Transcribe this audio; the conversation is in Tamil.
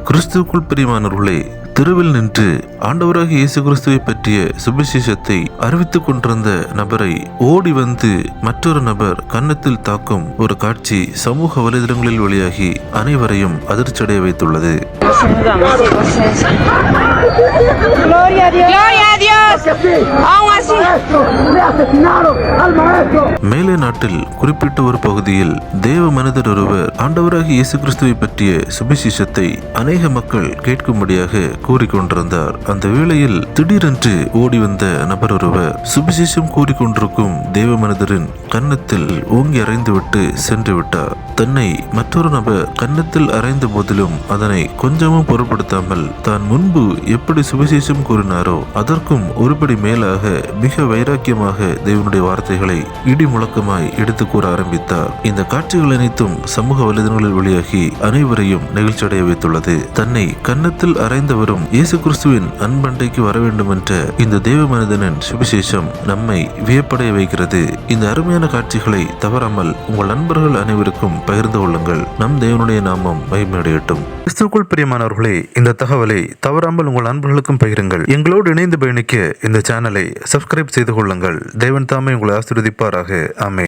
கிறிஸ்துவுக்குள் பிரியமானவர்களே, தெருவில் நின்று ஆண்டவராக இயேசு கிறிஸ்துவை பற்றிய சுவிசேஷத்தை அறிவித்துக் கொண்டிருந்த நபரை ஓடி வந்து மற்றொரு நபர் கன்னத்தில் தாக்கும் ஒரு காட்சி சமூக வலைதளங்களில் வெளியாகி அனைவரையும் அதிர்ச்சியடைய வைத்துள்ளது. மேலே நாட்டில் குறிப்பிட்ட ஒரு பகுதியில் தேவ மனிதர் ஒருவர் ஆண்டவராக இயேசு கிறிஸ்துவை பற்றிய சுவிசேஷத்தை அநேக மக்கள் கேட்கும்படியாக கூறிக்கொண்டிருந்தார். அந்த வேளையில் திடீரென்று ஓடி வந்த நபர் ஒருவர் சுவிசேஷம் கூறிக்கொண்டிருக்கும் தேவ மனிதரின் கன்னத்தில் ஓங்கி அறைந்துவிட்டு சென்று விட்டார். தன்னை மற்றொரு நபர் கன்னத்தில் அறைந்த போதிலும் அதனை கொஞ்சமும் பொருட்படுத்தாமல் தான் முன்பு எப்படி சுவிசேஷம் கூறினாரோ அதற்கும் ஒருபடி மேலாக மிக வைராக்கியமாக தேவனுடைய வார்த்தைகளை இடி முழக்கமாய் எடுத்து கூற ஆரம்பித்தார். இந்த காட்சிகள் அனைத்தும் சமூக வலைதளங்களில் வெளியாகி அனைவரையும் நெகிழ்ச்சியடைய வைத்துள்ளது. தன்னை கன்னத்தில் அறைந்தவரும் இயேசு கிறிஸ்துவின் அன்பண்டைக்கு வர வேண்டும் என்ற இந்த தேவ மனிதனின் சுவிசேஷம் நம்மை வியப்படைய வைக்கிறது. இந்த அருமையான காட்சிகளை தவறாமல் உங்கள் நண்பர்கள் அனைவருக்கும் பகிர்ந்து கொள்ளுங்கள். நம் தேவனுடைய நாமம் மகிமையடையட்டும். கிறிஸ்துவுக்குள் பிரியமானவர்களே, இந்த தகவலை தவறாமல் உங்கள் நண்பர்களுக்கும் பகிருங்கள். எங்களோடு இணைந்து பயணிக்க இந்த சேனலை சப்ஸ்கிரைப் செய்து கொள்ளுங்கள். தேவன் தாமே உங்களை ஆசீர்வதிப்பாராக. ஆமென்.